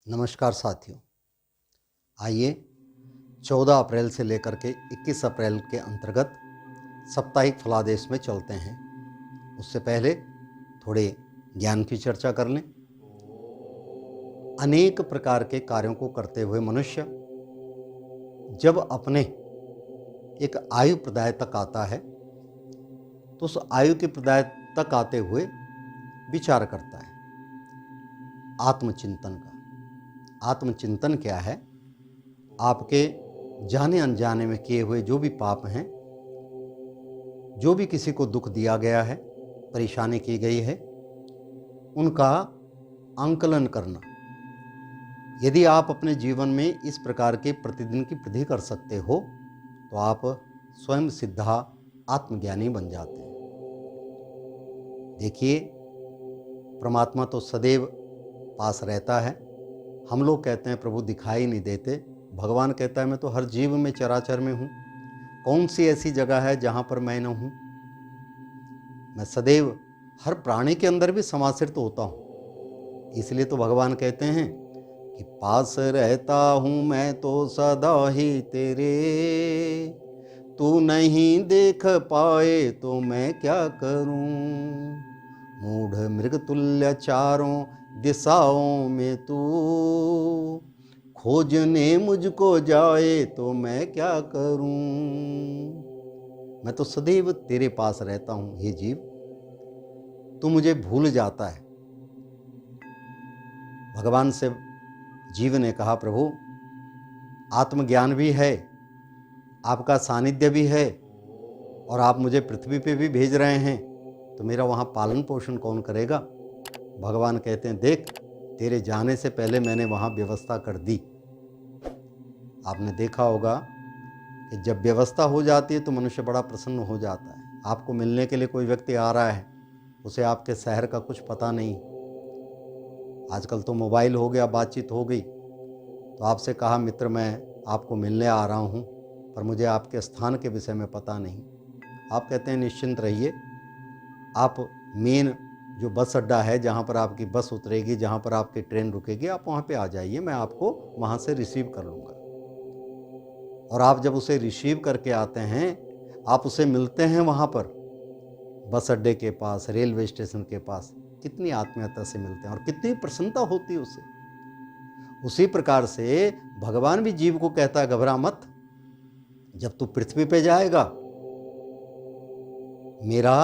नमस्कार साथियों, आइए 14 अप्रैल से लेकर के 21 अप्रैल के अंतर्गत साप्ताहिक फलादेश में चलते हैं। उससे पहले थोड़े ज्ञान की चर्चा कर लें। अनेक प्रकार के कार्यों को करते हुए मनुष्य जब अपने एक आयु प्रदाय तक आता है तो उस आयु के प्रदाय तक आते हुए विचार करता है आत्मचिंतन का। आत्मचिंतन क्या है? आपके जाने अनजाने में किए हुए जो भी पाप हैं, जो भी किसी को दुख दिया गया है, परेशानी की गई है, उनका आंकलन करना। यदि आप अपने जीवन में इस प्रकार के प्रतिदिन की वृद्धि कर सकते हो तो आप स्वयं सिद्धा आत्मज्ञानी बन जाते हैं। देखिए, परमात्मा तो सदैव पास रहता है। हम लोग कहते हैं प्रभु दिखाई नहीं देते। भगवान कहता है मैं तो हर जीव में, चराचर में हूँ। कौन सी ऐसी जगह है जहाँ पर मैं न हूँ? मैं सदैव हर प्राणी के अंदर भी समाश्रित तो होता हूँ। इसलिए तो भगवान कहते हैं कि पास रहता हूँ मैं तो सदा ही तेरे, तू नहीं देख पाए तो मैं क्या करूँ? मूढ़ मृग तुल्य चारों दिशाओं में तू, खोजने मुझको जाए तो मैं क्या करूं? मैं तो सदैव तेरे पास रहता हूं हे जीव, तू मुझे भूल जाता है। भगवान से जीव ने कहा प्रभु आत्मज्ञान भी है, आपका सानिध्य भी है और आप मुझे पृथ्वी पे भी भेज रहे हैं, तो मेरा वहाँ पालन पोषण कौन करेगा? भगवान कहते हैं देख, तेरे जाने से पहले मैंने वहाँ व्यवस्था कर दी। आपने देखा होगा कि जब व्यवस्था हो जाती है तो मनुष्य बड़ा प्रसन्न हो जाता है। आपको मिलने के लिए कोई व्यक्ति आ रहा है, उसे आपके शहर का कुछ पता नहीं। आजकल तो मोबाइल हो गया, बातचीत हो गई, तो आपसे कहा मित्र मैं आपको मिलने आ रहा हूँ, पर मुझे आपके स्थान के विषय में पता नहीं। आप कहते हैं निश्चिंत रहिए, आप मेन जो बस अड्डा है जहाँ पर आपकी बस उतरेगी, जहाँ पर आपकी ट्रेन रुकेगी, आप वहाँ पे आ जाइए, मैं आपको वहाँ से रिसीव कर लूँगा। और आप जब उसे रिसीव करके आते हैं, आप उसे मिलते हैं वहाँ पर बस अड्डे के पास, रेलवे स्टेशन के पास, कितनी आत्मीयता से मिलते हैं और कितनी प्रसन्नता होती है उसे। उसी प्रकार से भगवान भी जीव को कहता है घबरा मत, जब तू पृथ्वी पे जाएगा, मेरा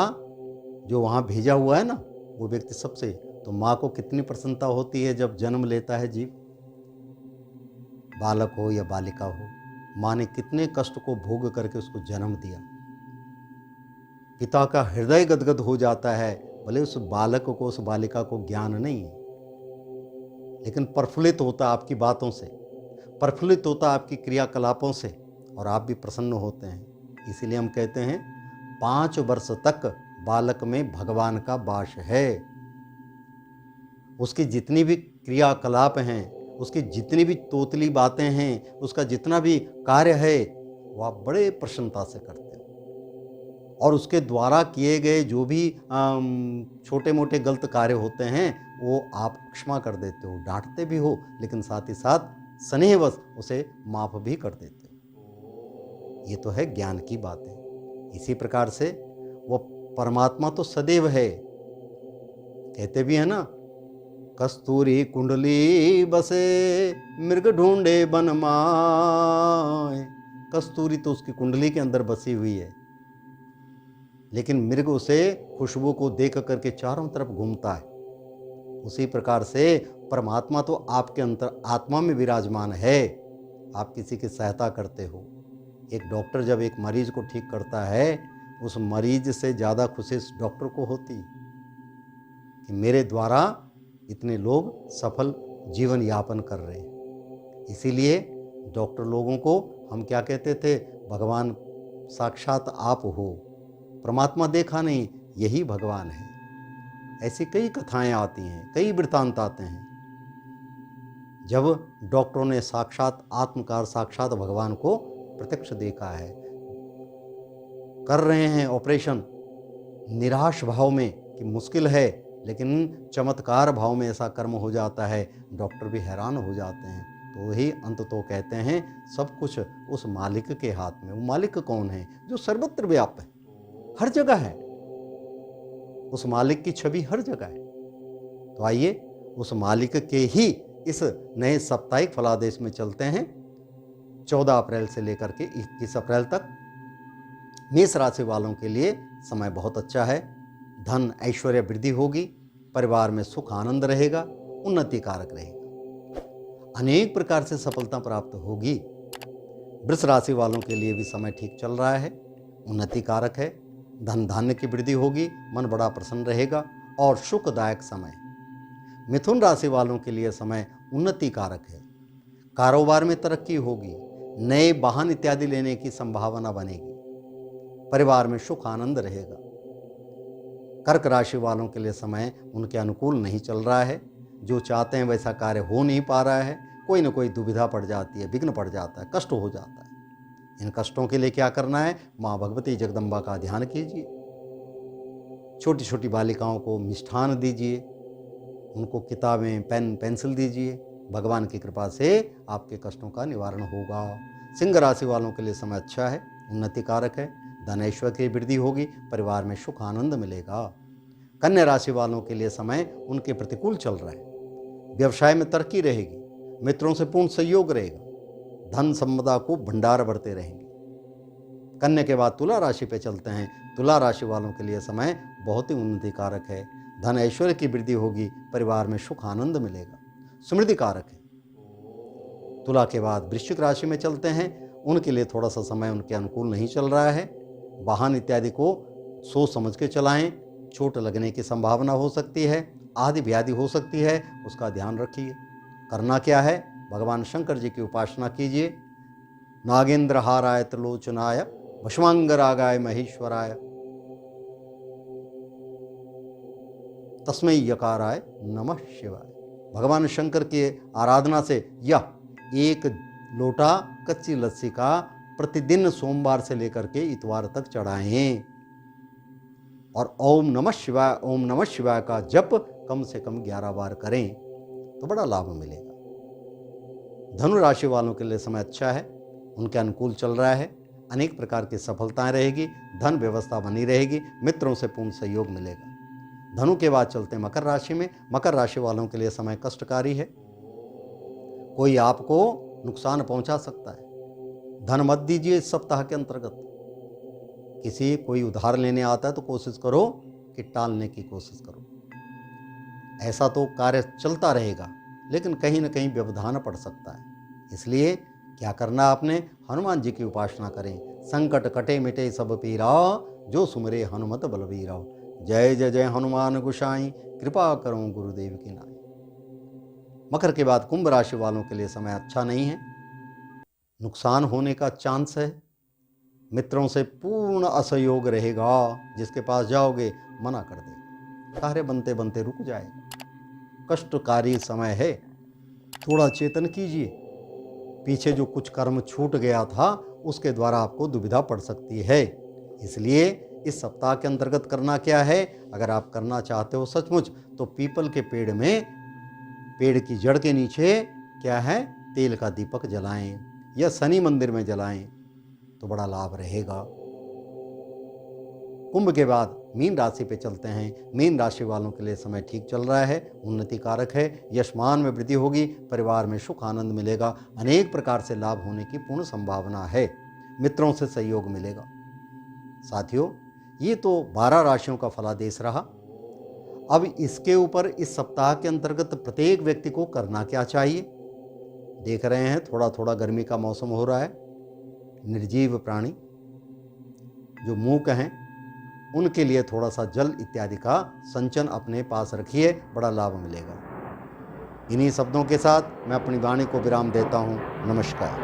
जो वहाँ भेजा हुआ है ना वो व्यक्ति सबसे, तो माँ को कितनी प्रसन्नता होती है जब जन्म लेता है जीव, बालक हो या बालिका हो। माँ ने कितने कष्ट को भोग करके उसको जन्म दिया। पिता का हृदय गदगद हो जाता है, भले उस बालक को, उस बालिका को ज्ञान नहीं है, लेकिन प्रफुल्लित होता आपकी बातों से, प्रफुल्लित होता आपकी क्रियाकलापों से, और आप भी प्रसन्न होते हैं। इसीलिए हम कहते हैं 5 वर्ष तक बालक में भगवान का वास है। उसकी जितनी भी क्रियाकलाप हैं, उसकी जितनी भी तोतली बातें हैं, उसका जितना भी कार्य है, वो आप बड़े प्रसन्नता से करते हो। और उसके द्वारा किए गए जो भी छोटे मोटे गलत कार्य होते हैं वो आप क्षमा कर देते हो, डांटते भी हो, लेकिन साथ ही साथ स्नेहवश उसे माफ भी कर देते हो। ये तो है ज्ञान की बातें। इसी प्रकार से वो परमात्मा तो सदैव है। कहते भी है ना, कस्तूरी कुंडली बसे मृग ढूंढे बन माय। कस्तूरी तो उसकी कुंडली के अंदर बसी हुई है, लेकिन मृग उसे खुशबू को देख करके चारों तरफ घूमता है। उसी प्रकार से परमात्मा तो आपके अंतर आत्मा में विराजमान है। आप किसी की सहायता करते हो। एक डॉक्टर जब एक मरीज को ठीक करता है, उस मरीज से ज़्यादा खुशी उस डॉक्टर को होती कि मेरे द्वारा इतने लोग सफल जीवन यापन कर रहे हैं। इसीलिए डॉक्टर लोगों को हम क्या कहते थे, भगवान साक्षात आप हो, परमात्मा देखा नहीं, यही भगवान है। ऐसी कई कथाएं आती हैं, कई वृत्तांत आते हैं जब डॉक्टरों ने साक्षात आत्मकार, साक्षात भगवान को प्रत्यक्ष देखा है। कर रहे हैं ऑपरेशन निराश भाव में कि मुश्किल है, लेकिन चमत्कार भाव में ऐसा कर्म हो जाता है, डॉक्टर भी हैरान हो जाते हैं। तो वही अंत तो कहते हैं सब कुछ उस मालिक के हाथ में। वो मालिक कौन है? जो सर्वत्र व्याप्त है, हर जगह है। उस मालिक की छवि हर जगह है। तो आइए उस मालिक के ही इस नए साप्ताहिक फलादेश में चलते हैं। 14 अप्रैल से लेकर के 21 अप्रैल तक मेष राशि वालों के लिए समय बहुत अच्छा है। धन ऐश्वर्य वृद्धि होगी, परिवार में सुख आनंद रहेगा, उन्नति कारक रहेगा, अनेक प्रकार से सफलता प्राप्त होगी। वृष राशि वालों के लिए भी समय ठीक चल रहा है, उन्नति कारक है, धन धान्य की वृद्धि होगी, मन बड़ा प्रसन्न रहेगा और सुखदायक समय। मिथुन राशि वालों के लिए समय उन्नति कारक है, कारोबार में तरक्की होगी, नए वाहन इत्यादि लेने की संभावना बनेगी, परिवार में सुख आनंद रहेगा। कर्क राशि वालों के लिए समय उनके अनुकूल नहीं चल रहा है, जो चाहते हैं वैसा कार्य हो नहीं पा रहा है, कोई ना कोई दुविधा पड़ जाती है, विघ्न पड़ जाता है, कष्ट हो जाता है। इन कष्टों के लिए क्या करना है? माँ भगवती जगदम्बा का ध्यान कीजिए, छोटी छोटी बालिकाओं को मिष्ठान दीजिए, उनको किताबें पेन पेंसिल दीजिए, भगवान की कृपा से आपके कष्टों का निवारण होगा। सिंह राशि वालों के लिए समय अच्छा है, उन्नति कारक है, धन ऐश्वर्य की वृद्धि होगी, परिवार में सुख आनंद मिलेगा। कन्या राशि वालों के लिए समय उनके प्रतिकूल चल रहा है, व्यवसाय में तरक्की रहेगी, मित्रों से पूर्ण सहयोग रहेगा, धन संपदा को भंडार भरते रहेंगे। कन्या के बाद तुला राशि पे चलते हैं। तुला राशि वालों के लिए समय बहुत ही उन्नति कारक है, धन ऐश्वर्य की वृद्धि होगी, परिवार में सुख आनंद मिलेगा, समृद्धि कारक है। तुला के बाद वृश्चिक राशि में चलते हैं। उनके लिए थोड़ा सा समय उनके अनुकूल नहीं चल रहा है, वाहन इत्यादि को सोच समझ के चलाएं, चोट लगने की संभावना हो सकती है, आदि व्याधि हो सकती है, उसका ध्यान रखिए। करना क्या है? भगवान शंकर जी की उपासना कीजिए। नागेंद्र हाराय त्रिलोचनाय भस्मांगरागाय महेश्वराय तस्मै यकाराय नमः शिवाय। भगवान शंकर की आराधना से यह एक लोटा कच्ची लस्सी का प्रतिदिन सोमवार से लेकर के इतवार तक चढ़ाएं और ओम नमः शिवाय का जप कम से कम 11 बार करें तो बड़ा लाभ मिलेगा। धनु राशि वालों के लिए समय अच्छा है, उनके अनुकूल चल रहा है, अनेक प्रकार की सफलताएं रहेगी, धन व्यवस्था बनी रहेगी, मित्रों से पूर्ण सहयोग मिलेगा। धनु के बाद चलते हैं मकर राशि में। मकर राशि वालों के लिए समय कष्टकारी है, कोई आपको नुकसान पहुंचा सकता है, धन मत दीजिए इस सप्ताह के अंतर्गत। किसी कोई उधार लेने आता है तो कोशिश करो कि टालने की कोशिश करो। ऐसा तो कार्य चलता रहेगा, लेकिन कहीं ना कहीं व्यवधान पड़ सकता है, इसलिए क्या करना आपने? हनुमान जी की उपासना करें। संकट कटे मिटे सब पीरा, जो सुमरे हनुमत बलबीरा। जय जय जय हनुमान गोसाई, कृपा करो गुरुदेव की नाई। मकर के बाद कुंभ राशि वालों के लिए समय अच्छा नहीं है, नुकसान होने का चांस है, मित्रों से पूर्ण असहयोग रहेगा, जिसके पास जाओगे मना कर देगा, कार्य बनते बनते रुक जाएगा, कष्टकारी समय है, थोड़ा चेतन कीजिए। पीछे जो कुछ कर्म छूट गया था उसके द्वारा आपको दुविधा पड़ सकती है, इसलिए इस सप्ताह के अंतर्गत करना क्या है? अगर आप करना चाहते हो सचमुच तो पीपल के पेड़ में, पेड़ की जड़ के नीचे क्या है? तेल का दीपक जलाएं या शनि मंदिर में जलाएं तो बड़ा लाभ रहेगा। कुंभ के बाद मीन राशि पे चलते हैं। मीन राशि वालों के लिए समय ठीक चल रहा है, उन्नति कारक है, यशमान में वृद्धि होगी, परिवार में सुख आनंद मिलेगा, अनेक प्रकार से लाभ होने की पूर्ण संभावना है, मित्रों से सहयोग मिलेगा। साथियों, ये तो 12 राशियों का फलादेश रहा। अब इसके ऊपर इस सप्ताह के अंतर्गत प्रत्येक व्यक्ति को करना क्या चाहिए? देख रहे हैं थोड़ा थोड़ा गर्मी का मौसम हो रहा है, निर्जीव प्राणी जो मूक हैं उनके लिए थोड़ा सा जल इत्यादि का संचयन अपने पास रखिए, बड़ा लाभ मिलेगा। इन्हीं शब्दों के साथ मैं अपनी वाणी को विराम देता हूँ। नमस्कार।